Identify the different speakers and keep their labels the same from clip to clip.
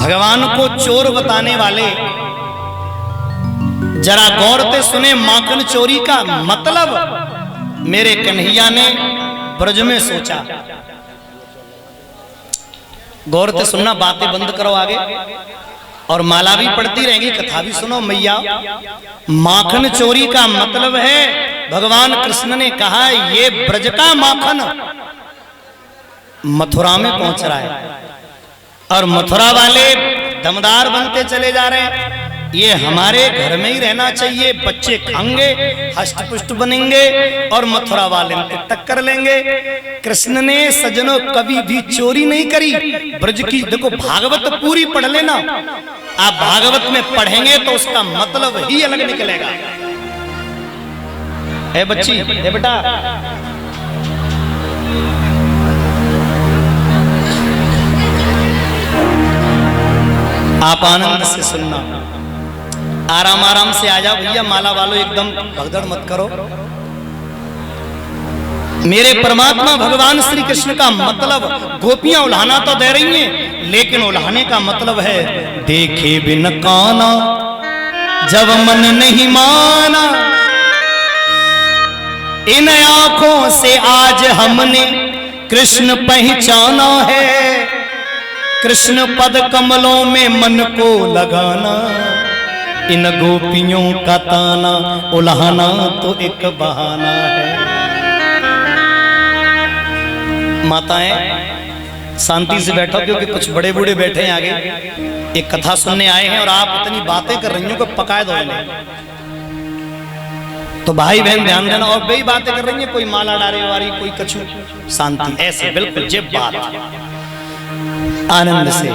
Speaker 1: भगवान को चोर बताने वाले जरा गौर से सुने। माखन चोरी का मतलब मेरे कन्हैया ने ब्रज में सोचा। गौर से सुनना, बातें बंद करो आगे, और माला भी पढ़ती रहेंगी, कथा भी सुनो। मैया, माखन चोरी का मतलब है भगवान कृष्ण ने कहा ये ब्रज का माखन मथुरा में पहुंच रहा है और मथुरा वाले दमदार बनते चले जा रहे हैं। ये हमारे घर में ही रहना चाहिए, बच्चे खाएंगे, हष्ट पुष्ट बनेंगे और मथुरा वाले इनसे टक्कर लेंगे। कृष्ण ने सजनों कभी भी चोरी नहीं करी। ब्रज की देखो, भागवत पूरी पढ़ लेना, आप भागवत में पढ़ेंगे तो उसका मतलब ही अलग निकलेगा। ए बच्ची, ए बेटा, आप आनंद से सुनना, आराम आराम से आ जाओ भैया। माला वालों एकदम भगदड़ मत करो। मेरे परमात्मा भगवान श्री कृष्ण का मतलब गोपियां उल्हाना तो दे रही हैं, लेकिन उल्हाने का मतलब है देखे बिन काना जब मन नहीं माना। इन आंखों से आज हमने कृष्ण पहचाना है। कृष्ण पद कमलों में मन को लगाना, इन गोपियों का ताना उल्हाना तो एक बहाना है। माताएं शांति से बैठो, क्योंकि कुछ बड़े बूढ़े बैठे हैं आगे, एक कथा सुनने आए हैं और आप इतनी बातें कर रही हो कि पकाए दो इन्हें। तो भाई बहन ध्यान देना। और वही बातें कर रही है, कोई माला डारे वाली, कोई कछु। शांति, ऐसे बिल्कुल जे बात आनंद से।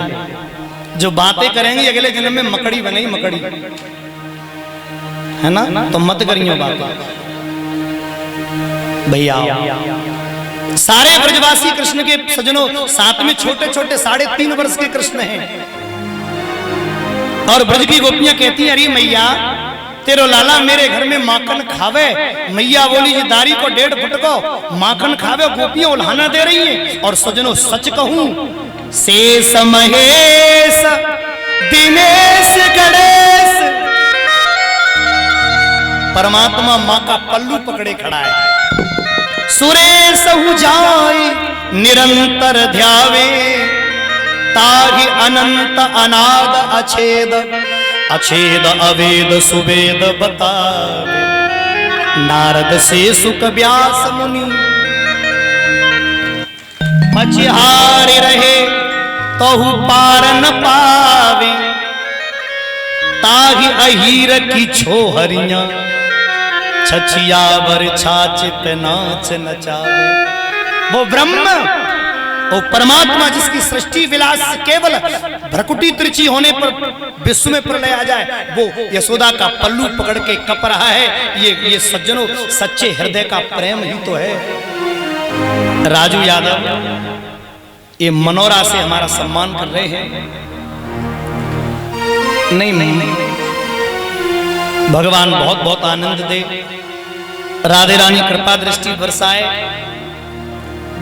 Speaker 1: जो बातें करेंगे अगले जन्म में मकड़ी बनेगी, मकड़ी है ना, तो मत करियो बातें भैया। सारे ब्रजवासी कृष्ण के सजनों, साथ में छोटे छोटे 3.5 वर्ष के कृष्ण हैं। और ब्रज की गोपियां कहती हैं, अरे मैया तेरो लाला मेरे घर में माखन खावे। मैया बोली जी दारी को 1.5 फुट को माखन खावे। गोपियां उल्हाना दे रही हैं। और सजनों सच कहूं, शेष महेश दिनेश गणेश, परमात्मा मां का पल्लू पकड़े खड़ा है। सुरेश जाए निरंतर ध्यावे, ताहि अनंत अनाद अछेद, अछेद अवेद सुवेद बतावे। नारद से सुख व्यास मुनि मछिहारे रहे तहु पार न पावे। ताहि अहीर की छोहरियां, छछिया बर छाछ पे नाच नचावे। वो ब्रह्म, वो परमात्मा जिसकी सृष्टि विलास केवल भ्रकुटी त्रिची होने पर विश्व में प्रलय आ जाए, वो यशोदा का पल्लू पकड़ के कप रहा है। ये सज्जनों सच्चे हृदय का प्रेम ही तो है। राजू यादव ये मनोरा से हमारा सम्मान कर रहे हैं। नहीं नहीं नहीं, भगवान बहुत बहुत आनंद दे, राधे रानी कृपा दृष्टि बरसाए।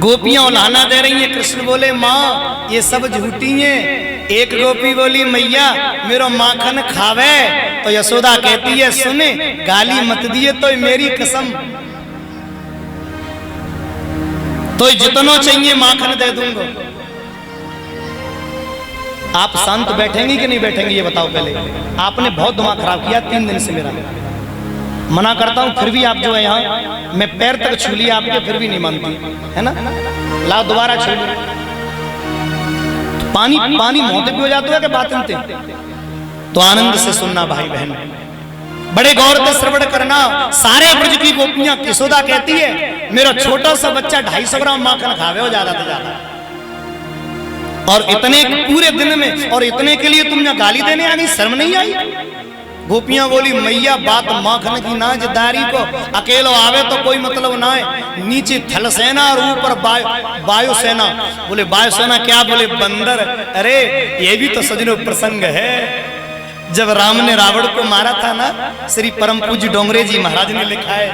Speaker 1: गोपियां उल्हाना दे रही हैं। कृष्ण बोले माँ ये सब झूठी हैं। एक गोपी बोली मैया मेरो माखन खावे। तो यशोदा कहती है सुने गाली मत दिए तो मेरी कसम, तो जितना चाहिए माखन दे दूंगा। आप शांत बैठेंगे कि नहीं बैठेंगे ये बताओ पहले। आपने बहुत दिमाग खराब किया 3 दिन से मेरा। मना करता हूं फिर भी आप जो है यहाँ, मैं पैर तक छू लिया आपके फिर भी नहीं मानती है ना। लाओ दोबारा छू लो। तो पानी पानी मोहते भी हो जाते हो कि बात सुनते। तो आनंद से सुनना भाई बहन, बड़े गौर से श्रवण करना। सारे ब्रज की गोपियां, यशोदा कहती है मेरा छोटा सा बच्चा 250 ग्राम माखन खावे हो ज्यादा से ज्यादा, और इतने पूरे दिन में, और इतने के लिए तुम यहाँ गाली देने आ गई, शर्म नहीं आई। गोपियां बोली मैया बात माखन की ना, दारी को अकेलो आवे तो कोई मतलब ना है। नीचे थल सेना और ऊपर वायुसेना। बोले वायुसेना क्या? बोले बंदर। अरे ये भी तो सजनों प्रसंग है। जब राम ने रावण को मारा था ना, श्री परम पूज्य डोंगरे जी महाराज ने लिखा है,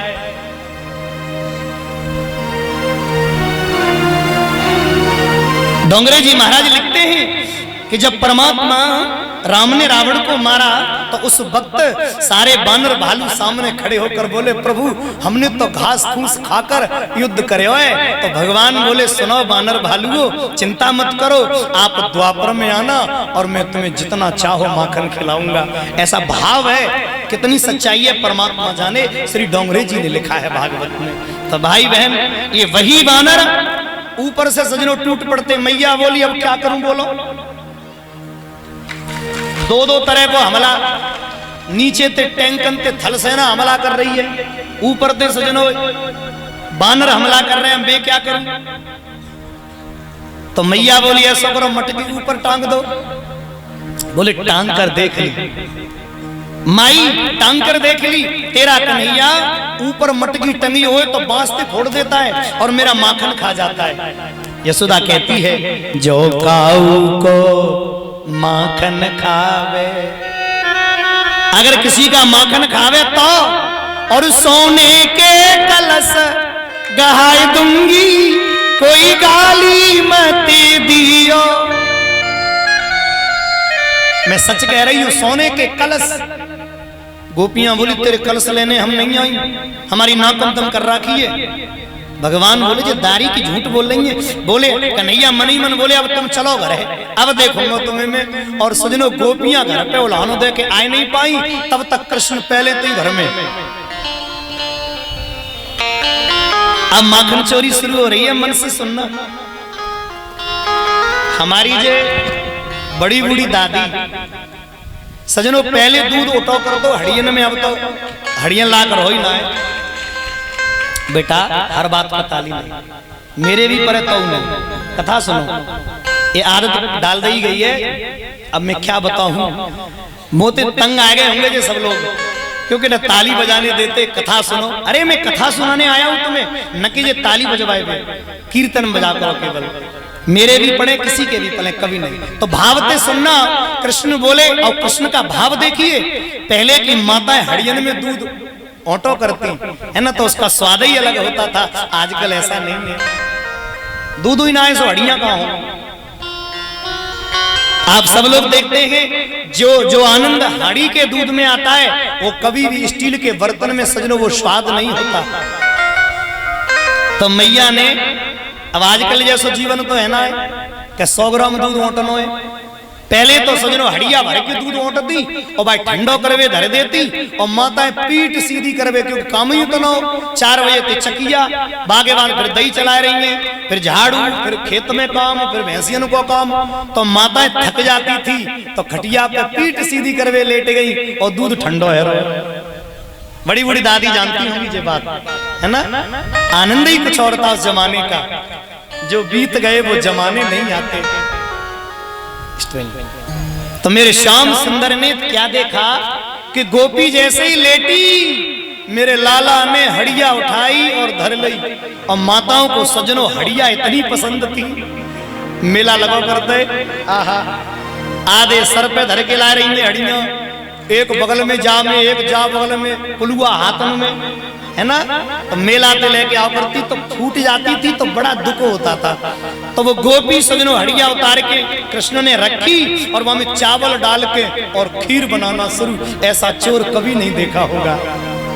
Speaker 1: डोंगरे जी महाराज लिखते हैं कि जब परमात्मा राम ने रावण को मारा तो उस वक्त सारे बानर भालू सामने खड़े होकर बोले, प्रभु हमने तो घास फूस खाकर युद्ध करे हुए। तो भगवान बोले, सुनो बानर भालुओं, चिंता मत करो, आप द्वापर में आना और मैं तुम्हें जितना चाहो माखन खिलाऊंगा। ऐसा भाव है, कितनी सच्चाई है परमात्मा जाने। श्री डोंगरे जी ने लिखा है भागवत में। तो भाई बहन, ये वही बानर ऊपर से सजनों टूट पड़ते। मैया बोली, अब क्या करूं बोलो। दो तरह को हमला, नीचे ते टैंकन ते थल सेना हमला कर रही है, ऊपर ते सजनों बानर हमला कर रहे हैं, मैं क्या करूं। तो मैया बोली, ऐसा करो मटकी ऊपर टांग दो। बोले, टांग कर देख ली माई, टांग कर देख ली, तेरा कन्हैया ऊपर मटकी टंगी हुए तो बांसते फोड़ देता है और मेरा माखन खा जाता है। यशोदा कहती है, जो काऊ को माखन खावे, अगर किसी का माखन खावे तो, और सोने के कलश गहाय दूंगी, कोई गाली मत दियो। मैं सच कह रही हूं, सोने के कलश। गोपियां बोली, तेरे कलश लेने हम नहीं आई, हमारी नाक दम कर रखी है। भगवान बोले, जो दारी की झूठ बोल रही है। बोले कन्हैया मनी मन बोले, अब तुम चलो घर है, अब देखूंगा तुम्हें मैं। और सजनों गोपियां घर पे उलानो दे के आए नहीं पाई, तब तक कृष्ण पहले तो घर में। अब माखन चोरी शुरू हो रही है, मन से सुनना। हमारी जे बड़ी बूढ़ी दादी सजनों, पहले दूध उठाओ कर दो हड़ियन में, अब तो हड़ियन ला कर हो ही ना है। बेटा हर बात का ताली नहीं, मेरे भी परे तो नहीं। कथा सुनो, ये आदत डाल दी गई है। अब मैं क्या बताऊं, मोते तंग आ गए होंगे जो सब लोग, क्योंकि न ताली बजाने देते। कथा सुनो, अरे मैं कथा सुनाने आया हूं तुम्हें, न कि ये ताली बजवाए थे। कीर्तन बजा करो केवल, मेरे भी पढ़े किसी के भी पढ़े, कभी नहीं। तो भावते सुनना। कृष्ण बोले, और कृष्ण का भाव देखिए। पहले की माताएं हड़ियन में दूध ऑटो करती है ना, तो उसका स्वाद ही अलग होता था। आजकल ऐसा नहीं है, दूध ही ना है सो हड़ियां कहां हो। आप सब लोग देखते हैं, जो आनंद हड़ी के दूध में आता है, वो कभी भी स्टील के बर्तन में सजनो वो स्वाद नहीं होता। तो मैया ने, अब आजकल जैसा जीवन तो है ना, कि 100 ग्राम दूध ओटनो है। पहले तो सजनो हड़िया भर के दूध ओटती और भाई ठंडो करवे धर देती, और माताएं पीठ सीधी करवे, क्योंकि काम ही उतना। 4 बजे ते चकिया, बागे बाद फिर दही चला रही हैं, फिर झाड़ू, फिर खेत में काम, फिर भैंसियन को काम। तो माताएं थक जाती थी, तो खटिया पे पीठ सीधी करवे लेट गई और दूध ठंडो है। बड़ी बड़ी दादी जानती होंगी ये बात, है ना। आनंद ही कुछ और था उस जमाने का, जो बीत गए वो जमाने नहीं आते। तो मेरे श्याम सुंदर ने क्या देखा कि गोपी जैसे ही लेटी, मेरे लाला ने हड़िया उठाई और धर ली। और माताओं को सजनों हड़िया इतनी पसंद थी, मेला लगा करते, आहा, आधे सर पे धर के ला रही है हड़िया, एक बगल में जा में, एक जा बगल में, पुलुआ हाथों में, है ना। तो मेला पे लेके आओ करती तो फूट जाती थी, तो बड़ा दुख होता था। तो वो गोपी सजनों हड़िया उतार के कृष्ण ने रखी और वहां में चावल डाल के और खीर बनाना शुरू। ऐसा चोर कभी नहीं देखा होगा।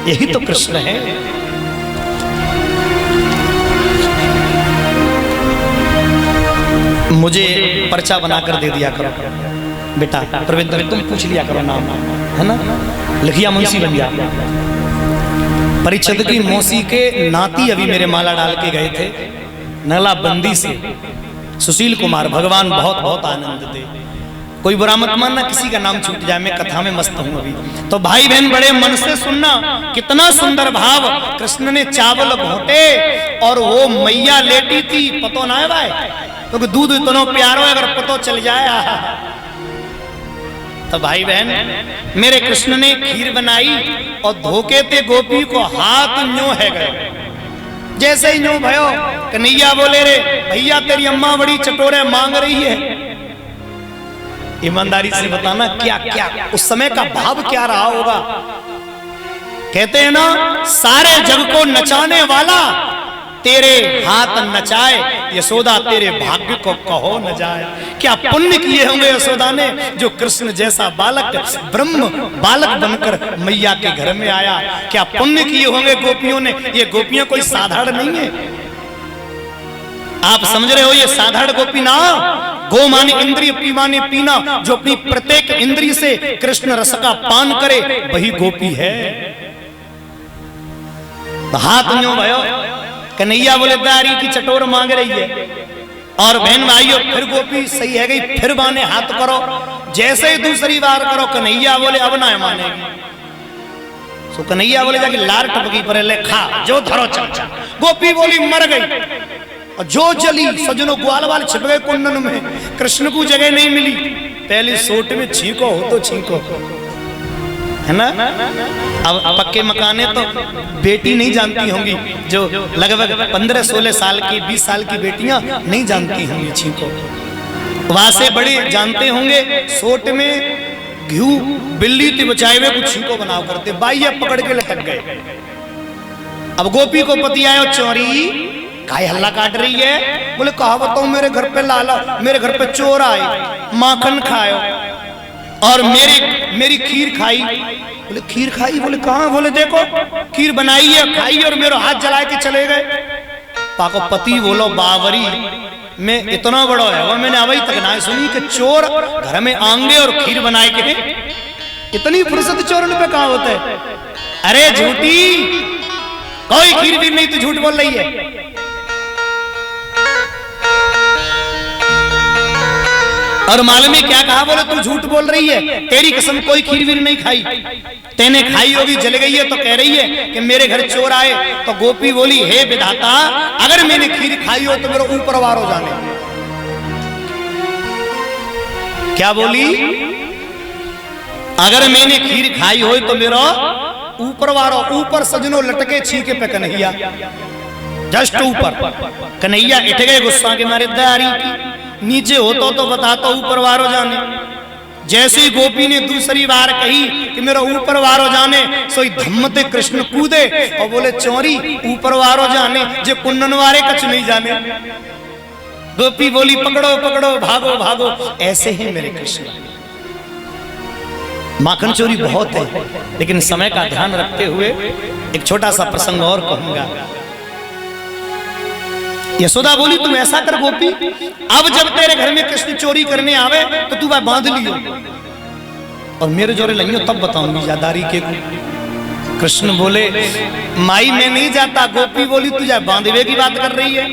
Speaker 1: यही तो कृष्ण है। मुझे पर्चा बनाकर दे दिया करो बेटा, प्रविंद्र तुम पूछ लिया करो नाम, है ना। लिखिया मुंशी बन गया। परिषद की मौसी के नाती अभी मेरे माला डाल के गए थे नला बंदी से, सुशील कुमार। भगवान बहुत बहुत आनंद दे, कोई बुरा मत मानना किसी का नाम छूट जाए, मैं कथा में मस्त हूं अभी। तो भाई बहन बड़े मन से सुनना, कितना सुंदर भाव। कृष्ण ने चावल घोटे और वो मैया लेटी थी, पतो ना है भाई, क्योंकि दूध इतना प्यारो है, अगर पतो चल जाए। तो भाई बहन मेरे कृष्ण ने खीर बनाई और धोखे ते गोपी को हाथ न्यो है गए। जैसे ही न्यो भयो, कन्हैया बोले, रे भैया तेरी अम्मा बड़ी चटोरे मांग रही है। ईमानदारी से बताना क्या क्या उस समय का भाव क्या रहा होगा। कहते हैं ना, सारे जग को नचाने वाला तेरे हाथ नचाए, यशोदा तेरे भाग्य को कहो न जाए। क्या पुण्य किए होंगे यशोदा ने, जो कृष्ण जैसा बालक ब्रह्म बालक बनकर मैया के घर में आया। क्या पुण्य किए होंगे गोपियों ने। ये गोपियां कोई साधारण नहीं है, आप समझ रहे हो। ये साधारण गोपी ना, गो माने इंद्रिय, पी माने पीना, जो अपनी प्रत्येक इंद्रिय से कृष्ण रस का पान करे वही गोपी है। हाथ न्यों भयो, कन्हैया बोले दारी की चटोर मांग रही है। और बहन भाइयों फिर गोपी सही है गई, फिर माने हाथ करो। जैसे ही दूसरी बार करो कन्हैया बोले अब ना मानेगी। तो कन्हैया बोले जाके लार टपकी पर ले खा जो धरो चमचा। गोपी बोली मर गई। और जो जली सजनों ग्वाल वाल छिप गए कुंडन में, कृष्ण को जगह नहीं मिली। पहले सोट में छींको हो तो छींको, है ना। अब पक्के मकाने तो बेटी नहीं जानती होंगी, जो लगभग 15-16 साल की 20 साल की बेटियां नहीं जानती होंगी छींको। वहां से बड़े जानते होंगे। सोट में घी बिल्ली थी बचाए हुए कुछ छींको बनाओ करते, बाइया पकड़ के लटक गए। अब गोपी को पति आयो, चोरी काय हल्ला काट रही है। बोले कहा बताऊं, मेरे घर पे लाला, मेरे घर पे चोर आए, माखन खायो और मेरी खीर खाई। बोले खीर खाई? बोले कहां? बोले देखो खीर बनाई है, खाई और मेरे हाथ जला के चले गए। पाको पति बोलो बावरी में इतना बड़ा है वो, मैंने अभी तक ना सुनी कि चोर घर में आंगे और खीर बनाए के। इतनी फुर्सत चोरन पे कहां होता है। अरे झूठी, कोई खीर भी नहीं, तू झूठ बोल रही है। और मालूम है क्या कहा? बोले तू झूठ बोल रही है, तेरी कसम कोई खीर वीर नहीं खाई, तेने खाई होगी जल गई है। तो कह रही है कि मेरे घर चोर आए। तो गोपी बोली हे विधाता, अगर मैंने खीर खाई हो तो मेरा ऊपर वार हो जाने। क्या बोली? अगर मैंने खीर खाई हो तो मेरा ऊपर वारो। ऊपर सजनों लटके छीके पे कन्हैया, जस्ट ऊपर। कन्हैया इठ गए गुस्सा के मारे, दारी की नीचे होता तो बताता ऊपर वारो जाने। जैसे ही गोपी ने दूसरी बार कही कि मेरा ऊपर वारो जाने, सोई धम्मते कृष्ण कूदे और बोले चोरी ऊपर वारो जाने, जे कुंडन वारे कछ नहीं जाने। गोपी बोली पकड़ो पकड़ो, भागो भागो। ऐसे ही मेरे कृष्ण। माखन चोरी बहुत है, लेकिन समय का ध्यान रखते हुए एक छोटा सा प्रसंग और कहूंगा। यशोदा बोली तुम ऐसा कर गोपी, अब जब तेरे घर में कृष्ण चोरी करने आवे तो तू वह बांध लियो और मेरे जोरे लइयो, तब बताऊंगी यादारी के। कृष्ण बोले माई मैं नहीं जाता। गोपी बोली तुझे बांधवे की बात कर रही है।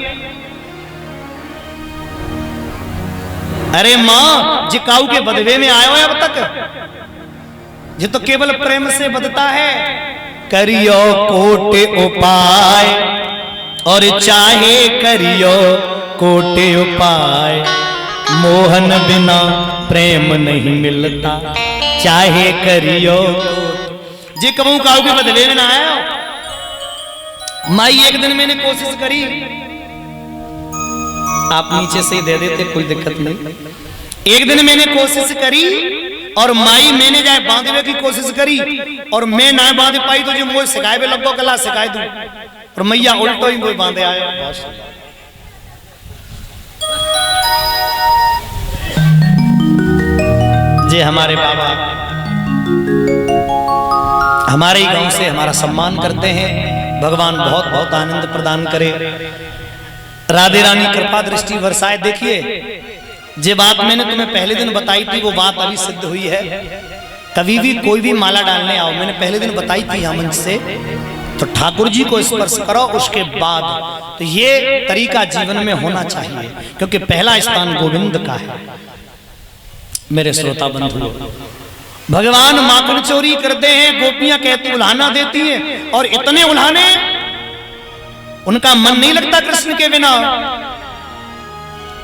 Speaker 1: अरे मां, जिकाऊ के बदवे में आयो है अब तक, ये तो केवल प्रेम से बदता है। करियो कोटे उपाय और चाहे करियो कोटे उपाय, मोहन बिना प्रेम नहीं मिलता, चाहे करियो। जे कहूं काऊ के बदले में ना आया। माई एक दिन मैंने कोशिश करी, आप नीचे से ही दे देते कोई दिक्कत नहीं। एक दिन मैंने कोशिश करी और माई मैंने जाए बांधवे की कोशिश करी और मैं ना बांध पाई तो जो मुझे सिखाए पे लगो कला सिखाए दूं और मैया उल्टो ही कोई बांधे आया। जे हमारे बाबा हमारे ही गांव से हमारा सम्मान करते हैं, भगवान बहुत बहुत आनंद प्रदान करे, राधे रानी कृपा दृष्टि बरसाए। देखिए जे बात मैंने तुम्हें पहले दिन बताई थी वो बात अभी सिद्ध हुई है। कभी भी कोई भी माला डालने आओ, मैंने पहले दिन बताई थी यहाँ मंच से, तो ठाकुर जी को स्पर्श करो, उसके बाद तो ये तरीका जीवन में होना चाहिए, क्योंकि पहला स्थान गोविंद का है। मेरे श्रोता बंधु, भगवान माखन चोरी करते हैं, गोपियां कहती उल्हाना देती हैं और इतने उल्हाने उनका मन नहीं लगता कृष्ण के बिना।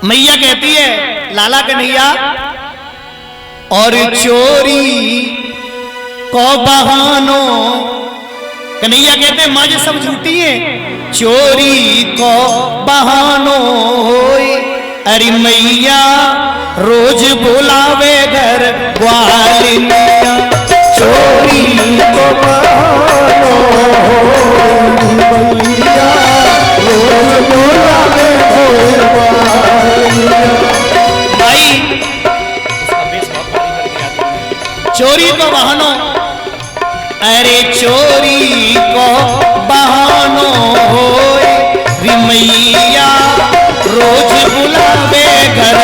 Speaker 1: मैया कहती है लाला कन्हैया और चोरी को बहानो। कन्हैया कहते हैं माँ ये सब झूठी है, चोरी को बहानो होए। अरे मैया रोज बुलावे घर ग्वालिनिया, चोरी को बहानो होए। मैया रोज
Speaker 2: बुलावे भोर बालिया।
Speaker 1: भाई उसका बेस बहुत भारी करके आती है। चोरी को बहानो, अरे चोरी को बहानो होए मैया रोज बुलावे घर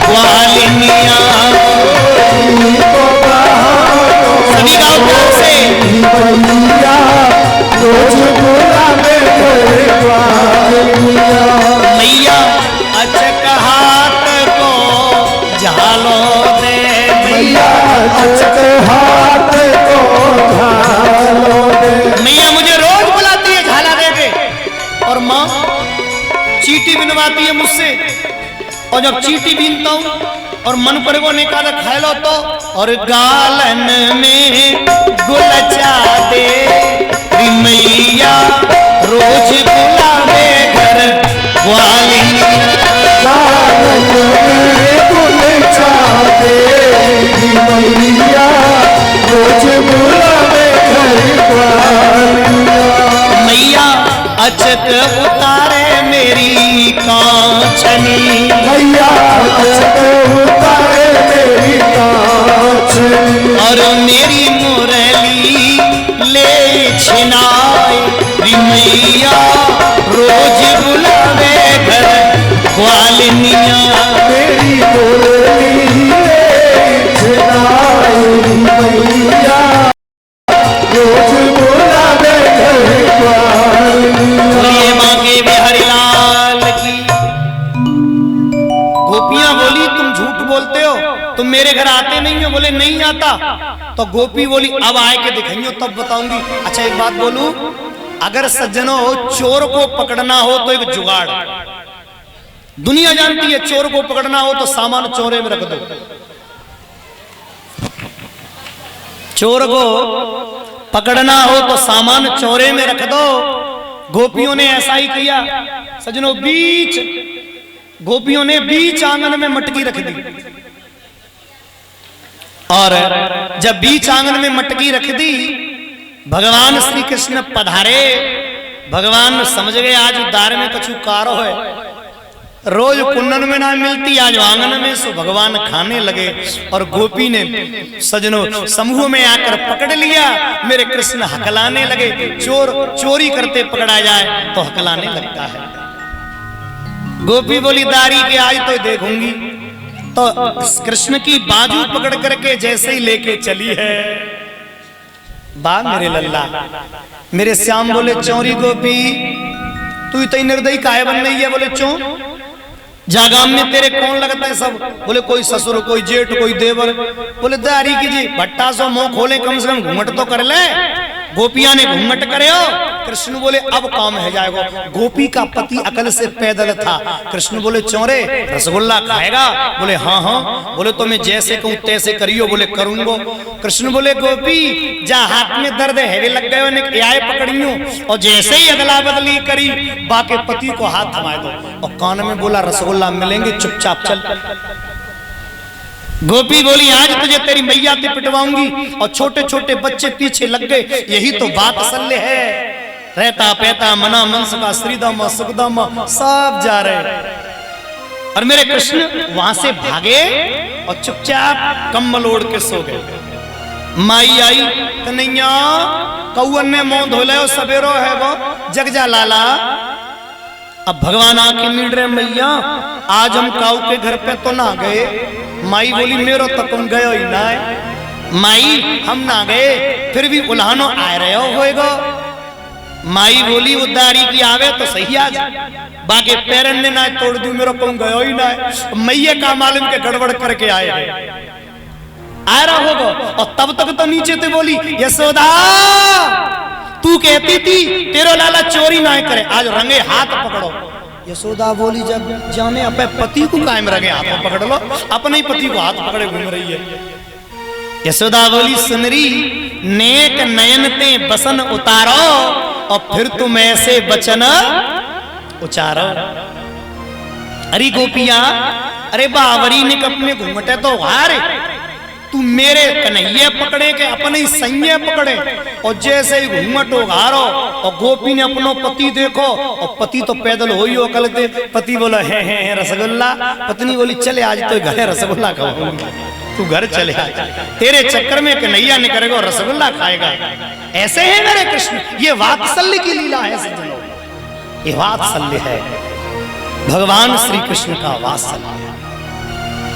Speaker 1: ग्वालिनिया। सभी गाँव प्यार से
Speaker 2: मैया रोज बुलावे घर ग्वालिनिया।
Speaker 1: मैया अचक हाथ को झालो दे,
Speaker 2: मैया अचक हाथ को झालो दे।
Speaker 1: मैया मुझे रोज बुलाती है झाला दे के, और माँ चीटी बिनवाती है मुझसे, और जब चीटी बीनता हूँ और मन पर को निकाल खा लो तो, और गालन में गुलचा दे मैया रोज बुलावे घर ग्वालिनिया।
Speaker 2: गालन में गुलचा दे मैया रोज बुलावे घर ग्वालिनिया।
Speaker 1: मैया अचक उतारे मेरी कांचनी,
Speaker 2: मैया अचक उतारे मेरी कांचनी।
Speaker 1: और मेरी मुरली ले छिनाए मैया रोज बुलावे घर ग्वालिनिया।
Speaker 2: मेरी मुरली ले छिनाए मैया रोज बुलावे घर ग्वालिनिया।
Speaker 1: बोलिए माँ के बिहारी लाल की। गोपियां बोली तुम झूठ बोलते हो, तुम मेरे घर आते नहीं हो। बोले नहीं आता। तो गोपी बोली अब आए के दिखाइयो तब बताऊंगी। अच्छा एक बात बोलूं, अगर सज्जनों चोर को पकड़ना हो तो एक जुगाड़, दुनिया जानती है चोर को पकड़ना हो तो सामान चोरे में रख दो। चोर को पकड़ना हो तो सामान चोरे में रख दो। गोपियों ने ऐसा ही किया सज्जनों। गोपियों ने बीच आंगन में मटकी रख दी, और जब बीच आंगन में मटकी रख दी, भगवान श्री कृष्ण पधारे। भगवान समझ गए आज उद्धार में कछु कारो है, रोज कुंडन में ना मिलती, आज आंगन में। सो भगवान खाने लगे, और गोपी ने सजनों समूह में आकर पकड़ लिया। मेरे कृष्ण हकलाने लगे। चोर चोरी करते पकड़ा जाए तो हकलाने लगता है। गोपी बोली दारी के आज तो देखूंगी। तो कृष्ण की बाजू पकड़ करके जैसे ही लेके चली है, बा मेरे लल्ला, मेरे श्याम बोले चौरी गोपी तू इतनी निर्दयी काहे बन रही है? बोले चों जागाम में तेरे कौन लगता है सब? बोले कोई ससुर, कोई जेठ, कोई देवर। बोले दारी कीजिए, भट्टा सो मुंह खोले, कम से कम घूंघट तो कर ले। गोपिया ने घूंघट करे हो। कृष्ण बोले अब काम है जाएगा। गोपी का पति अकल से पैदल था। कृष्ण बोले चौरे रसगुल्ला खाएगा? बोले हाँ हाँ। बोले तो मैं जैसे कहूँ तैसे करियो। बोले करूंगो। कृष्ण बोले गोपी जा हाथ में दर्द है लग गए आए पकड़ियो, और जैसे ही अदला बदली करी बाके पति को हाथ थमा दो, और कान में बोला रसगुल्ला मिलेंगे, चुपचाप चल। गोपी बोली आज तुझे तेरी मैया से पिटवाऊंगी, और छोटे छोटे बच्चे पीछे लग गए। यही तो बात असल है। रहता पैता मना मनस का श्रीदामा सुखदामा सब जा रहे, और मेरे कृष्ण वहां से भागे और चुपचाप कंबल ओढ़ के सो गए। माई आई कन्हैया कौन ने मुंह धो ले, सवेरो है वो जग जा लाला। अब भगवान आके मिल रहे मैया आज हम काऊ के घर पे तो ना गए। माई बोली मेरो तो तुम गयो ही ना है। माई हम ना गए फिर भी उल्हानो आ रहे हो होएगो। माई बोली उद्धारी की आवे तो सही आज, बाकी पैरन ने ना तोड़ दी, मेरो तुम गयो ही ना है। मैया का मालूम के गड़बड़ करके आए आ रहा होगा। और तब तक तो नीचे ते बोली यशोदा तू कहती थी तेरो लाला चोरी ना करे, आज रंगे हाथ पकड़ो। यशोदा बोली जब जाने अपने पति को कायम रंगे हाथ पकड़ लो, अपने ही पति को हाथ पकड़े घूम रही है। यशोदा बोली सुनरी नेक नयन ते बसन उतारो, और फिर तुम ऐसे बचन उचारो। अरे गोपिया अरे बावरी ने अपने घूंघटे तो हारे तू मेरे कन्हैया पकड़े के अपने ही सैये पकड़े। और जैसे ही घूंघट उघारो और गोपी ने अपनो पति देखो, और पति तो पैदल हो ही कल दे। पति बोला है रसगुल्ला। पत्नी बोली चले आज तो घर रसगुल्ला खाऊंगी, तू घर चले आज, तेरे चक्कर में कन्हैया नहीं करेगा और रसगुल्ला खाएगा। ऐसे है मेरे कृष्ण, ये वात्सल्य की लीला है सज्जनों, ये वात्सल्य है भगवान श्री कृष्ण का वात्सल्य।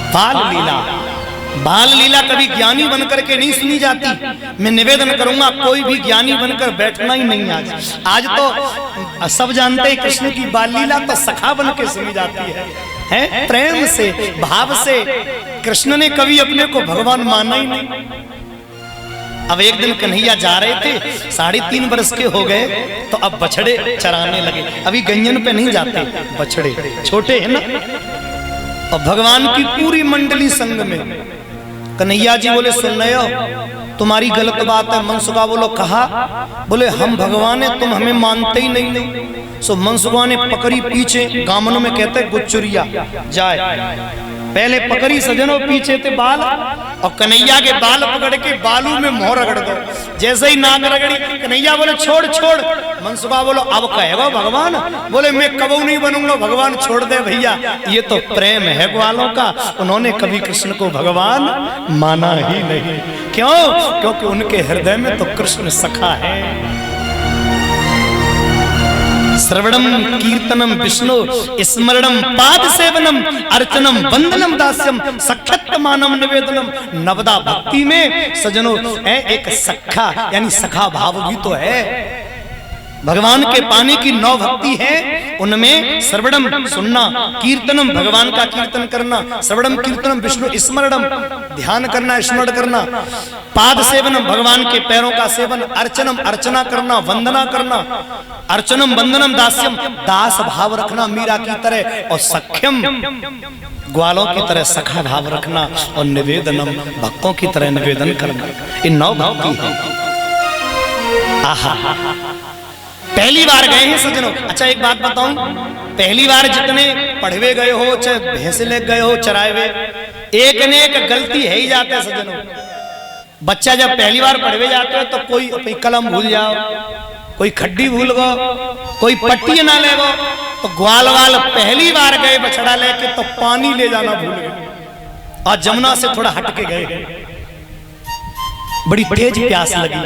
Speaker 1: बाल लीला, बाल लीला कभी ज्ञानी बनकर के नहीं सुनी जाती। मैं निवेदन करूंगा कोई भी ज्ञानी बनकर बैठना ही नहीं। आज तो सब जानते हैं कृष्ण की बाल लीला तो सखा बन के सुनी जाती है प्रेम से, भाव से। कृष्ण ने कभी अपने को भगवान माना ही नहीं। अब एक दिन कन्हैया जा रहे थे, 3.5 वर्ष के हो गए, तो अब बछड़े चराने लगे। अभी गंजन पे नहीं जाते, बछड़े छोटे हैं ना। और भगवान की पूरी मंडली संग में। कन्हैया जी बोले सुन रहे हो, तुम्हारी गलत बात है। मनसुखा बोलो कहा, बोले हम भगवान है, तुम हमें मानते ही नहीं। सो मनसुखा ने पकड़ी पीछे, गामनों में कहते हैं गुच्चुरिया जाए, पहले पकड़ी सजनों पीछे थे बाल, और कन्हैया के बाल पकड़ के बालू में मोहर रगड़ दो। जैसे ही नाक रगड़ी, कन्हैया बोले छोड़ छोड़। मनसुखा बोलो अब कहेगा भगवान, बोले मैं कबू नहीं बनूंगा भगवान, छोड़ दे भैया। ये तो प्रेम है ग्वालों का, उन्होंने कभी कृष्ण को भगवान माना ही नहीं। क्यों? क्योंकि उनके हृदय में तो कृष्ण सखा है। श्रवणम कीर्तनम विष्णु स्मरणम पाद सेवनम अर्चनम वंदनम दास्यम सख्यत्मानम निवेदनम। नवदा भक्ति में सजनों एक सखा यानी सखा भाव भी तो है। भगवान के पाने की 9 भक्ति है, उनमें श्रवणम सुनना, कीर्तनम भगवान का कीर्तन करना, श्रवणम कीर्तनम विष्णु स्मरणम ध्यान करना स्मरण करना, पाद सेवनम भगवान के पैरों का सेवन, अर्चनम अर्चना करना वंदना करना, अर्चनम वंदनम दास्यम दास भाव रखना मीरा की तरह, और सख्यम ग्वालों की तरह सखा भाव रखना, और निवेदनम भक्तों की तरह निवेदन करना। इन 9 भक्ति है। आहा पहली बार गए हैं सज्जनों। अच्छा एक बात बताऊं, पहली बार जितने पढ़वे गए हो, चाहे भैंसे ले गए हो चराए हुए, एक ने एक गलती है ही जाते सज्जनों। बच्चा जब पहली बार पढ़वे जाते हो तो कोई अपनी कलम भूल जाओ, कोई खड्डी भूल गो, कोई पट्टी ना ले गो। तो ग्वाल वाल पहली बार गए बछड़ा लेके तो पानी ले जाना भूल गए, और जमुना से थोड़ा हट के गए। बड़ी तेज प्यास लगी।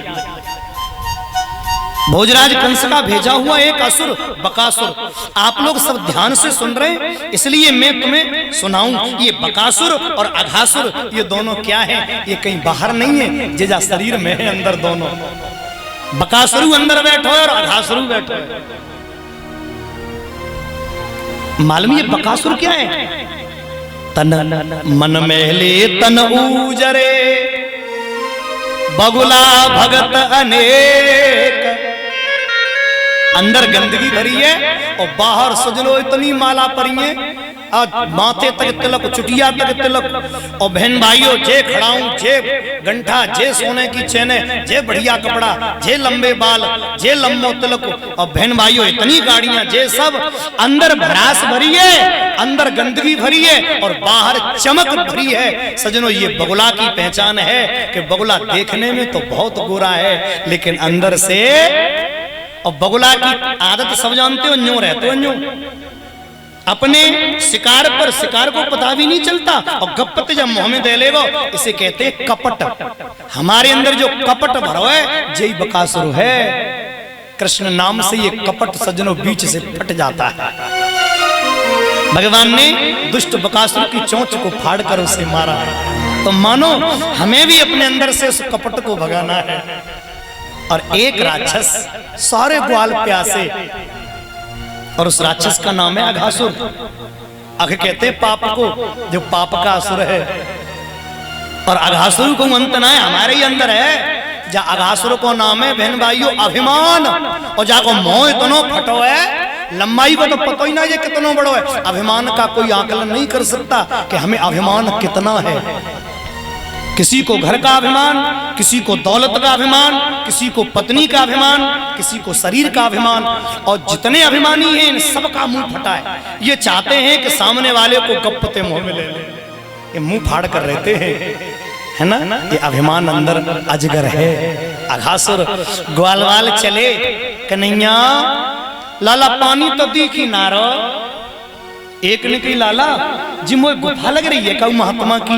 Speaker 1: भोजराज कंस का भेजा हुआ एक असुर बकासुर, आप लोग सब ध्यान से सुन रहे हैं इसलिए मैं तुम्हें सुनाऊं। ये बकासुर और अघासुर ये दोनों क्या है? ये कहीं बाहर नहीं है, जेजा शरीर में है अंदर दोनों। बकासुर अंदर बैठो और अघासुर बैठो। मालूम ये बकासुर क्या है? तन मन मैले तन ऊजरे बगुला भगत अनेक। अंदर गंदगी भरी है और बाहर सजनो इतनी माला परी है, माथे तक तिलक, चुटिया तक तिलक। और बहन भाइयों जे खड़ाऊं, जे गंठा, जे सोने की चैने, जे बढ़िया कपड़ा, जे लंबे बाल, जे लंबो तिलक। और बहन भाइयों इतनी गाड़ियां, जे सब अंदर भड़ास भरी है, अंदर गंदगी भरी है और बाहर चमक भरी है। सजनों ये बगुला की पहचान है कि बगुला देखने में तो बहुत गोरा है लेकिन अंदर से। और बगुला की आदत सब जानते हो, न्यों रहते हो, न्यों अपने शिकार पर शिकार को पता भी नहीं चलता, और गप्पत जब मुंह में दे लेगो इसे कहते हैं कपट। हमारे अंदर जो कपट भरो है यही बकासुर है। कृष्ण नाम से ये कपट सज्जनों बीच से फट जाता है। भगवान ने दुष्ट बकासुर की चोंच को फाड़ कर उसे मारा। तो मानो हमें भी अपने अंदर से उस कपट को भगाना है। और एक राक्षस सारे ग्वाल प्यासे, और उस राक्षस का नाम है अघासुर। अघ कहते पाप को, जो पाप का असुर है। और अघासुर को अंत ना है, हमारे ही अंदर है। जा अघासुर को नाम है बहन भाइयों अभिमान। और जाको मोह इतनो फटो है, लंबाई को तो पता ही ना ये कितना बड़ो है। अभिमान का कोई आकलन नहीं कर सकता कि हमें अभिमान कितना है। किसी को घर का अभिमान, किसी को दौलत का अभिमान, किसी को पत्नी का अभिमान, किसी को शरीर का अभिमान। और जितने अभिमानी हैं इन सबका मुंह फटा है। ये चाहते हैं कि सामने वाले को गप्पते मुंह में ले ले, ये मुंह फाड़ कर रहते हैं। है ना, ये अभिमान अंदर अजगर है। अघासुर ग्वालवाल चले, कन्हैया लाला पानी तो दिखी नारो। एक ने कही लाला जी मोए गुफा लग रही है कहू महात्मा की,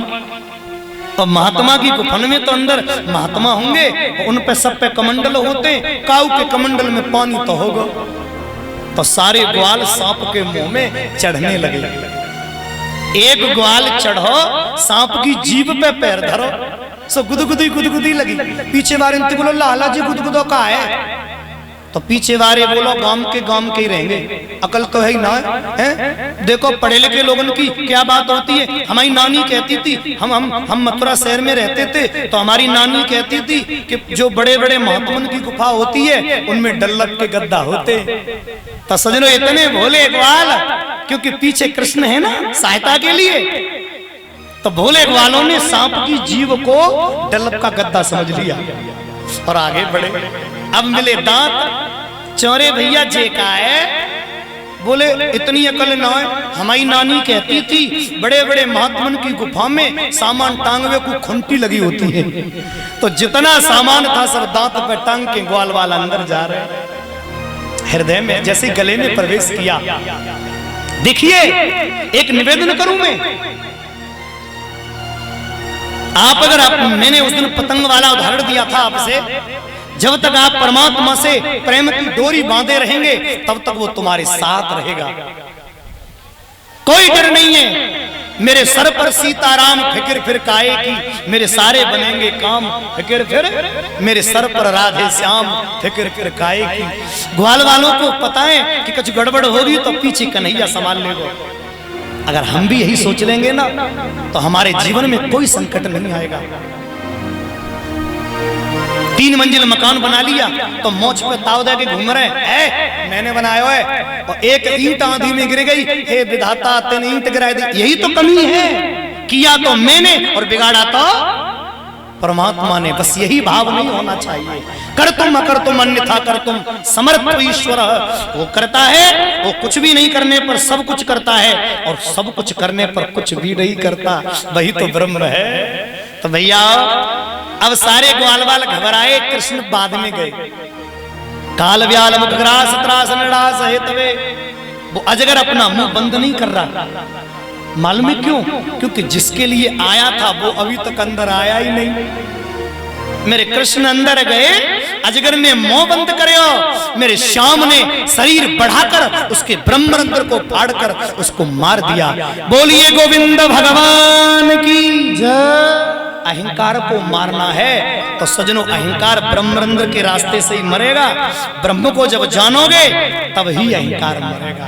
Speaker 1: और महात्मा की गुफन में तो अंदर महात्मा होंगे, उन पे सब पे कमंडल होते, काऊ के कमंडल में पानी तो होगा। तो सारे ग्वाल सांप के मुंह में चढ़ने लगे। एक ग्वाल चढ़ो, सांप की जीभ पे पैर धरो, सो गुदगुदी लगी। पीछे वाले बोलो लाला जी गुदगुदो का है, तो पीछे वाले बोलो गांव के ही रहेंगे, अकल तो है ही ना है। देखो पढ़े लिखे लोगों की क्या बात होती है। हमारी नानी कहती थी, हम मथुरा शहर में रहते थे, तो हमारी नानी कहती थी कि जो बड़े बड़े महात्मन की गुफा होती है उनमें डल्लक के गद्दा होते। तो सजनो इतने भोले ग्वाल, क्योंकि पीछे कृष्ण है ना सहायता के लिए, तो भोले ग्वालों ने सांप की जीव को डल्लक का गद्दा समझ लिया और आगे बढ़े। अब मिले दांत, चौरे भैया जे का है, बोले इतनी अकल ना है। हमारी नानी कहती थी बड़े बड़े महात्मन की गुफा में सामान टांगवे को खुंटी लगी होती है, तो जितना सामान था सब दांत पे टांग के ग्वाल वाला अंदर जा रहे। हृदय में जैसे गले में प्रवेश किया। देखिए एक निवेदन करूं मैं, मैंने उस दिन पतंग वाला उदाहरण दिया था आपसे, जब तक आप परमात्मा से प्रेम की डोरी बांधे रहेंगे तब तक वो तुम्हारे साथ रहेगा। कोई डर नहीं है। मेरे सर पर सीताराम फिक्र फिर काहे की, मेरे सारे बनेंगे काम फिक्र फिर, मेरे सर पर राधे श्याम फिक्र फिर काहे की। ग्वाल वालों को पता है कि कुछ गड़बड़ हो रही तो पीछे कन्हैया संभाल लेगा। अगर हम भी यही सोच लेंगे ना तो हमारे जीवन में कोई संकट नहीं आएगा। 3 मंजिल मकान बना लिया तो मोच पे ताव दे के घूम रहे हैं, मैंने बनाया है, और एक ईंट आंधी में गिर गई, हे विधाता तेने ईंट गिराई दी। यही तो कमी है, किया तो मैंने और बिगाड़ा तो परमात्मा ने। बस यही भाव नहीं होना चाहिए। कर तुम अकर तुम अन्यथा कर तुम, समर्थ ईश्वर वो करता है, वो कुछ भी नहीं करने पर सब कुछ करता है, और सब कुछ करने पर कुछ भी नहीं करता, वही तो ब्रह्म है। तो भैया अब सारे ग्वालवाल घबराए, कृष्ण बाद में गए। काल व्याल मुखग्रास त्रास नड़ास हेतवे, वो अजगर अपना मुंह बंद नहीं कर रहा। मालूम है क्यों? क्योंकि जिसके लिए आया था वो अभी तक अंदर आया ही नहीं। मेरे कृष्ण अंदर गए, अजगर ने मुंह बंद करो, मेरे श्याम ने शरीर बढ़ाकर उसके ब्रह्मरंध्र को फाड़कर उसको मार दिया। बोलिए गोविंद भगवान की जय। अहंकार को मारना है तो सजनों अहंकार ब्रह्मरंध्र के रास्ते से ही मरेगा। ब्रह्म को जब जानोगे तब ही अहंकार मरेगा।